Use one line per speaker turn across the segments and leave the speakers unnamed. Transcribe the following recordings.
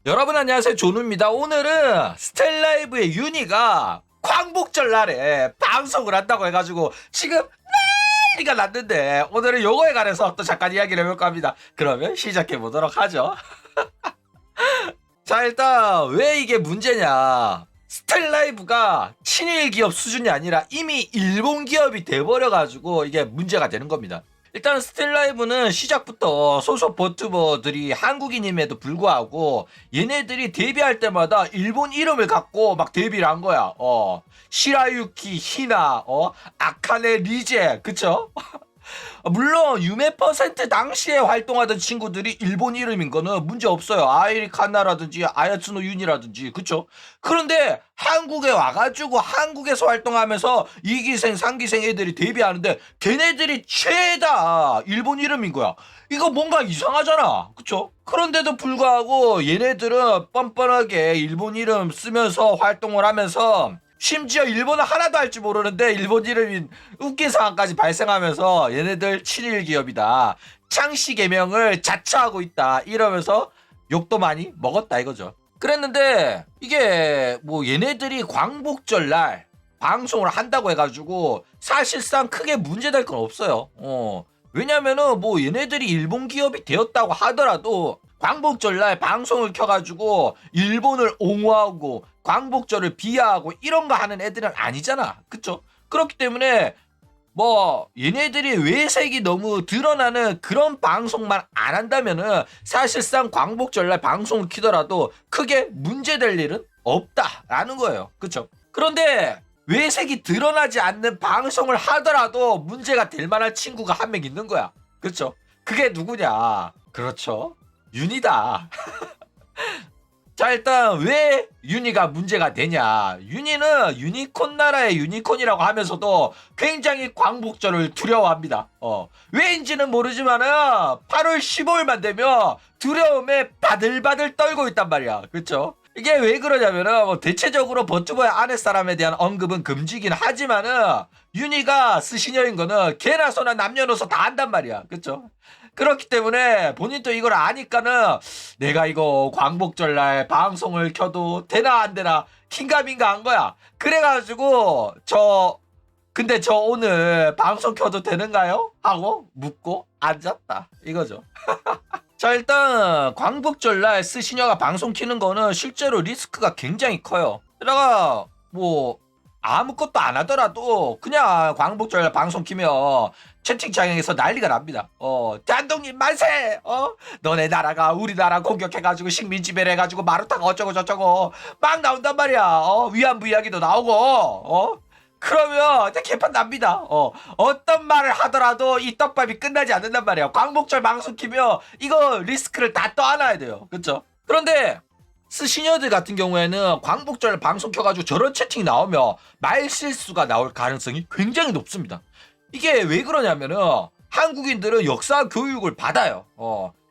여러분 안녕하세요, 조누입니다. 오늘은 스텔라이브의 윤희가 광복절 날에 방송을 한다고 해가지고 지금 난리가 났는데, 오늘은 요거에 관해서 또 잠깐 이야기를 해볼까 합니다. 그러면 시작해 보도록 하죠. 자, 일단 왜 이게 문제냐, 스텔라이브가 친일 기업 수준이 아니라 이미 일본 기업이 돼버려가지고 이게 문제가 되는 겁니다. 일단 스텔라이브는 시작부터 소속 버튜버들이 한국인임에도 불구하고 얘네들이 데뷔할 때마다 일본 이름을 갖고 막 데뷔를 한 거야. 시라유키 히나, 아카네 리제, 그쵸? 물론 유메 퍼센트 당시에 활동하던 친구들이 일본 이름인 거는 문제 없어요. 아이리 카나라든지 아야츠노 윤이라든지, 그쵸? 그런데 한국에 와가지고 한국에서 활동하면서 2기생 3기생 애들이 데뷔하는데 걔네들이 죄다 일본 이름인 거야. 이거 뭔가 이상하잖아, 그쵸? 그런데도 불구하고 얘네들은 뻔뻔하게 일본 이름 쓰면서 활동을 하면서, 심지어 일본어 하나도 할 줄 모르는데 일본 이름인 웃긴 상황까지 발생하면서 얘네들 친일 기업이다, 창씨 개명을 자처하고 있다, 이러면서 욕도 많이 먹었다 이거죠. 그랬는데 이게 뭐 얘네들이 광복절 날 방송을 한다고 해가지고 사실상 크게 문제될 건 없어요. 왜냐면은 뭐 얘네들이 일본 기업이 되었다고 하더라도 광복절날 방송을 켜가지고 일본을 옹호하고 광복절을 비하하고 이런 거 하는 애들은 아니잖아, 그쵸? 그렇기 때문에 뭐 얘네들이 외색이 너무 드러나는 그런 방송만 안 한다면은 사실상 광복절날 방송을 키더라도 크게 문제될 일은 없다라는 거예요, 그쵸? 그런데 외색이 드러나지 않는 방송을 하더라도 문제가 될 만한 친구가 한 명 있는 거야, 그쵸? 그게 누구냐? 그렇죠, 윤이다. 자, 일단 왜 윤희가 문제가 되냐, 윤희는 유니콘 나라의 유니콘이라고 하면서도 굉장히 광복절을 두려워합니다. 왜인지는 모르지만은 8월 15일만 되면 두려움에 바들바들 떨고 있단 말이야, 그쵸? 이게 왜 그러냐면은 뭐 대체적으로 버튜버의 아내 사람에 대한 언급은 금지긴 하지만은 윤희가 스시녀인 거는 개나 소나 남녀노소 다 한단 말이야, 그쵸? 그렇기 때문에 본인도 이걸 아니까는 내가 이거 광복절날 방송을 켜도 되나 안 되나 긴가민가 한 거야. 그래가지고 근데 저 오늘 방송 켜도 되는가요? 하고 묻고 앉았다 이거죠. 자, 일단 광복절날 스시녀가 방송 키는 거는 실제로 리스크가 굉장히 커요. 게다가 뭐 아무것도 안 하더라도 그냥 광복절 방송 키면 채팅창에서 난리가 납니다. 대한독립 만세! 너네 나라가 우리나라 공격해가지고 식민지배를 해가지고 마루타가 어쩌고 저쩌고 막 나온단 말이야. 위안부 이야기도 나오고, 그러면 개판 납니다. 어떤 말을 하더라도 이 떡밥이 끝나지 않는단 말이야. 광복절 방송 키면 이거 리스크를 다 떠안아야 돼요, 그쵸? 그런데 스시녀들 같은 경우에는 광복절 방송 켜가지고 저런 채팅이 나오면 말실수가 나올 가능성이 굉장히 높습니다. 이게 왜 그러냐면은 한국인들은 역사 교육을 받아요.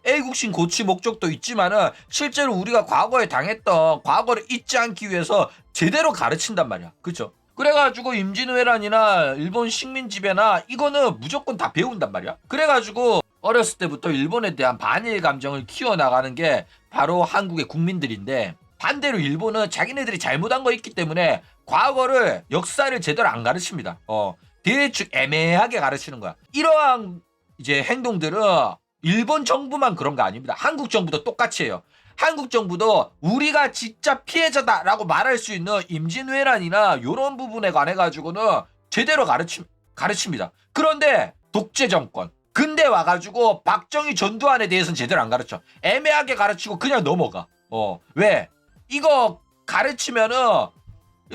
애국심 고취 목적도 있지만은 실제로 우리가 과거에 당했던 과거를 잊지 않기 위해서 제대로 가르친단 말이야, 그쵸? 그래가지고 임진왜란이나 일본 식민 지배나 이거는 무조건 다 배운단 말이야. 그래가지고 어렸을 때부터 일본에 대한 반일 감정을 키워나가는 게 바로 한국의 국민들인데, 반대로 일본은 자기네들이 잘못한 거 있기 때문에 과거를 역사를 제대로 안 가르칩니다. 대충 애매하게 가르치는 거야. 이러한 이제 행동들은 일본 정부만 그런 거 아닙니다. 한국 정부도 똑같이 해요. 한국 정부도 우리가 진짜 피해자다라고 말할 수 있는 임진왜란이나 이런 부분에 관해 가지고는 제대로 가르칩니다. 그런데 독재 정권 근대 와가지고 박정희 전두환에 대해서는 제대로 안 가르쳐. 애매하게 가르치고 그냥 넘어가. 왜? 이거 가르치면은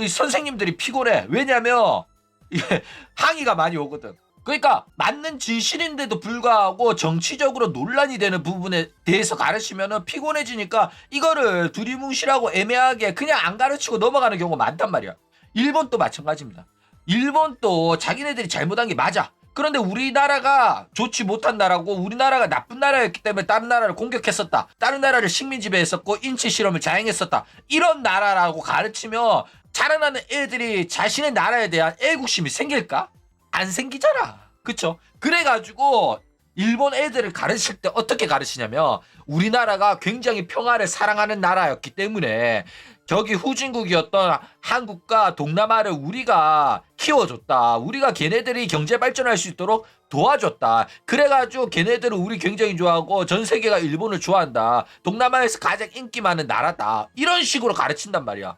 선생님들이 피곤해. 왜냐면 이게 항의가 많이 오거든. 그러니까 맞는 진실인데도 불구하고 정치적으로 논란이 되는 부분에 대해서 가르치면은 피곤해지니까 이거를 두리뭉실하고 애매하게 그냥 안 가르치고 넘어가는 경우가 많단 말이야. 일본도 마찬가지입니다. 일본도 자기네들이 잘못한 게 맞아. 그런데 우리나라가 좋지 못한 나라고 우리나라가 나쁜 나라였기 때문에 다른 나라를 공격했었다, 다른 나라를 식민지배했었고 인치 실험을 자행했었다, 이런 나라라고 가르치면 자라나는 애들이 자신의 나라에 대한 애국심이 생길까? 안 생기잖아, 그쵸? 그래가지고 일본 애들을 가르칠 때 어떻게 가르치냐면 우리나라가 굉장히 평화를 사랑하는 나라였기 때문에 저기 후진국이었던 한국과 동남아를 우리가 키워줬다. 우리가 걔네들이 경제 발전할 수 있도록 도와줬다. 그래가지고 걔네들은 우리 굉장히 좋아하고 전 세계가 일본을 좋아한다. 동남아에서 가장 인기 많은 나라다. 이런 식으로 가르친단 말이야.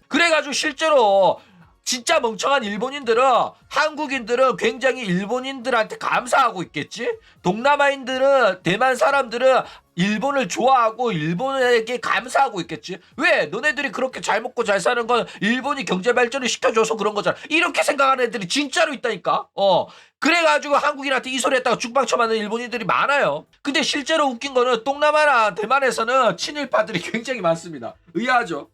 그래가지고 실제로 진짜 멍청한 일본인들은 한국인들은 굉장히 일본인들한테 감사하고 있겠지? 동남아인들은 대만 사람들은 일본을 좋아하고 일본에게 감사하고 있겠지? 왜? 너네들이 그렇게 잘 먹고 잘 사는 건 일본이 경제 발전을 시켜줘서 그런 거잖아. 이렇게 생각하는 애들이 진짜로 있다니까? 그래가지고 한국인한테 이 소리 했다가 죽방쳐 맞는 일본인들이 많아요. 근데 실제로 웃긴 거는 동남아나 대만에서는 친일파들이 굉장히 많습니다. 의아하죠?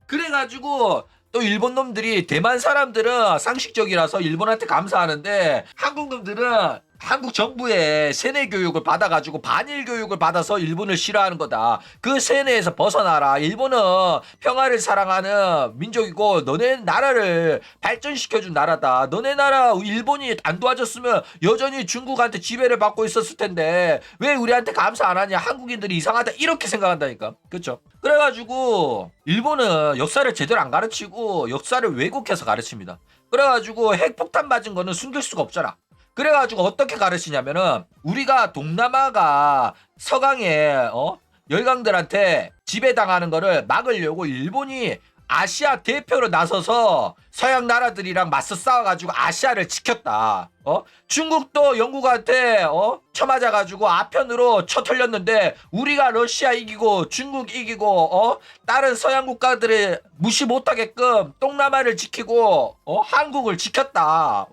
그래가지고 또 일본 놈들이 대만 사람들은 상식적이라서 일본한테 감사하는데 한국 놈들은 한국 정부의 세뇌 교육을 받아가지고 반일 교육을 받아서 일본을 싫어하는 거다. 그 세뇌에서 벗어나라. 일본은 평화를 사랑하는 민족이고 너네 나라를 발전시켜준 나라다. 너네 나라 일본이 안 도와줬으면 여전히 중국한테 지배를 받고 있었을 텐데 왜 우리한테 감사 안 하냐. 한국인들이 이상하다. 이렇게 생각한다니까. 그렇죠? 그래가지고 일본은 역사를 제대로 안 가르치고 역사를 왜곡해서 가르칩니다. 그래가지고 핵폭탄 맞은 거는 숨길 수가 없잖아. 그래가지고 어떻게 가르치냐면은 우리가 동남아가 서강의 열강들한테 지배당하는 거를 막으려고 일본이 아시아 대표로 나서서 서양 나라들이랑 맞서 싸워가지고 아시아를 지켰다. 중국도 영국한테 쳐맞아가지고 아편으로 쳐털렸는데 우리가 러시아 이기고 중국 이기고 다른 서양 국가들을 무시 못하게끔 동남아를 지키고 한국을 지켰다.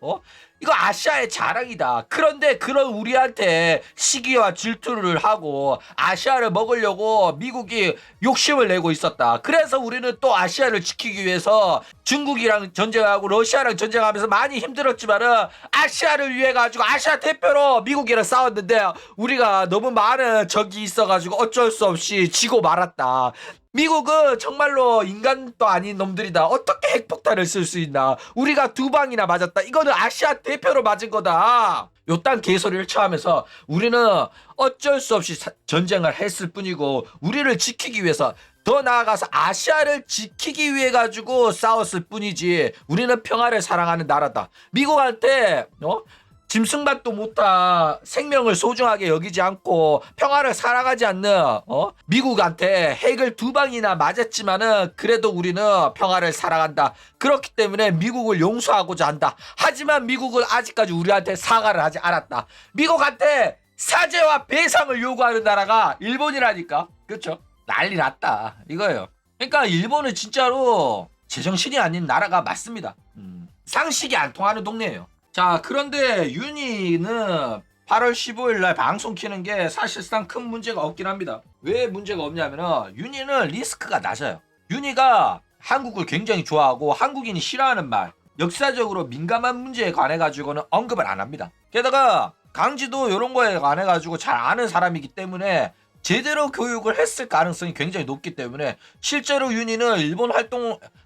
이거 아시아의 자랑이다. 그런데 그런 우리한테 시기와 질투를 하고 아시아를 먹으려고 미국이 욕심을 내고 있었다. 그래서 우리는 또 아시아를 지키기 위해서 중국이랑 전쟁하고 러시아랑 전쟁하면서 많이 힘들었지만은 아시아를 위해 가지고 아시아 대표로 미국이랑 싸웠는데 우리가 너무 많은 적이 있어가지고 어쩔 수 없이 지고 말았다. 미국은 정말로 인간도 아닌 놈들이다. 어떻게 핵폭탄을 쓸 수 있나. 우리가 2방이나 맞았다. 이거는 아시아 대표로 맞은 거다. 요딴 개소리를 쳐하면서 우리는 어쩔 수 없이 전쟁을 했을 뿐이고 우리를 지키기 위해서 더 나아가서 아시아를 지키기 위해 가지고 싸웠을 뿐이지 우리는 평화를 사랑하는 나라다. 미국한테 짐승밭도 못한 생명을 소중하게 여기지 않고 평화를 사랑하지 않는 미국한테 핵을 2방이나 맞았지만은 그래도 우리는 평화를 사랑한다. 그렇기 때문에 미국을 용서하고자 한다. 하지만 미국은 아직까지 우리한테 사과를 하지 않았다. 미국한테 사죄와 배상을 요구하는 나라가 일본이라니까. 그렇죠? 난리 났다 이거예요. 그러니까 일본은 진짜로 제정신이 아닌 나라가 맞습니다. 상식이 안 통하는 동네예요. 자, 그런데 윤희는 8월 15일 날 방송 키는 게 사실상 큰 문제가 없긴 합니다. 왜 문제가 없냐면은 윤희는 리스크가 낮아요. 윤희가 한국을 굉장히 좋아하고 한국인이 싫어하는 말, 역사적으로 민감한 문제에 관해 가지고는 언급을 안 합니다. 게다가 강지도 이런 거에 관해 가지고 잘 아는 사람이기 때문에 제대로 교육을 했을 가능성이 굉장히 높기 때문에 실제로 윤희는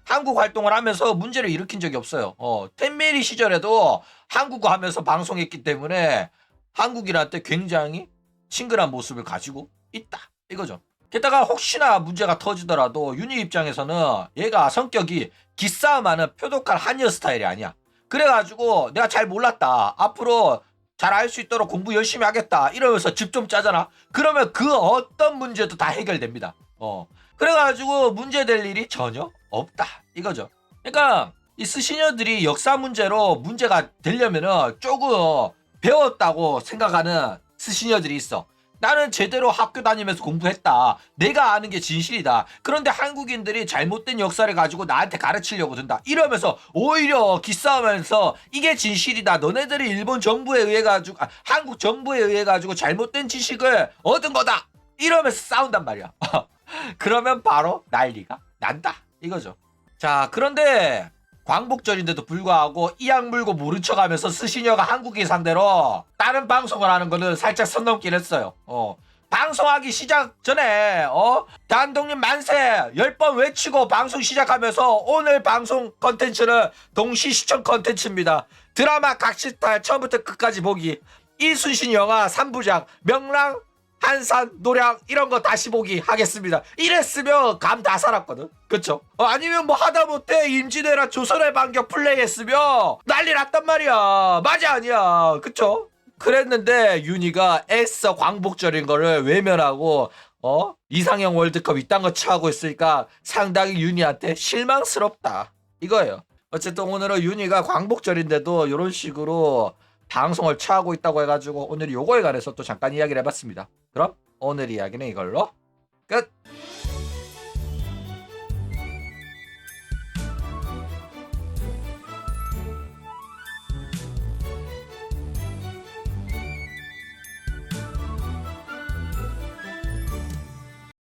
한국 활동을 하면서 문제를 일으킨 적이 없어요. 텐메리 시절에도 한국어 하면서 방송했기 때문에 한국인한테 굉장히 친근한 모습을 가지고 있다. 이거죠. 게다가 혹시나 문제가 터지더라도 윤희 입장에서는 얘가 성격이 기싸움하는 표독한 한여 스타일이 아니야. 그래가지고 내가 잘 몰랐다. 앞으로 잘 알 수 있도록 공부 열심히 하겠다 이러면서 집 좀 짜잖아. 그러면 그 어떤 문제도 다 해결됩니다. 그래가지고 문제될 일이 전혀 없다 이거죠. 그러니까 이 스시녀들이 역사 문제로 문제가 되려면은 조금 배웠다고 생각하는 스시녀들이 있어. 나는 제대로 학교 다니면서 공부했다. 내가 아는 게 진실이다. 그런데 한국인들이 잘못된 역사를 가지고 나한테 가르치려고 든다. 이러면서 오히려 기싸우면서 이게 진실이다. 너네들이 일본 정부에 의해 가지고 한국 정부에 의해 가지고 잘못된 지식을 얻은 거다. 이러면서 싸운단 말이야. 그러면 바로 난리가 난다. 이거죠. 자, 그런데 광복절인데도 불구하고 이악 물고 모른 척하면서 스시녀가 한국인 상대로 다른 방송을 하는 거는 살짝 선 넘긴 했어요. 방송하기 시작 전에 대한독립 만세 10번 외치고 방송 시작하면서 오늘 방송 컨텐츠는 동시 시청 컨텐츠입니다. 드라마 각시탈 처음부터 끝까지 보기. 이순신 영화 3부작 명랑 한산 노량 이런 거 다시 보기 하겠습니다. 이랬으면 감 다 살았거든. 그쵸? 아니면 뭐 하다못해 임진왜란 조선의 반격 플레이했으면 난리 났단 말이야. 맞아 아니야. 그쵸? 그랬는데 윤희가 애써 광복절인 거를 외면하고 이상형 월드컵 이딴 거 취하고 있으니까 상당히 윤희한테 실망스럽다 이거예요. 어쨌든 오늘은 윤희가 광복절인데도 이런 식으로 방송을 취하고 있다고 해가지고 오늘 요거에 관해서 또 잠깐 이야기를 해봤습니다. 그럼 오늘 이야기는 이걸로 끝!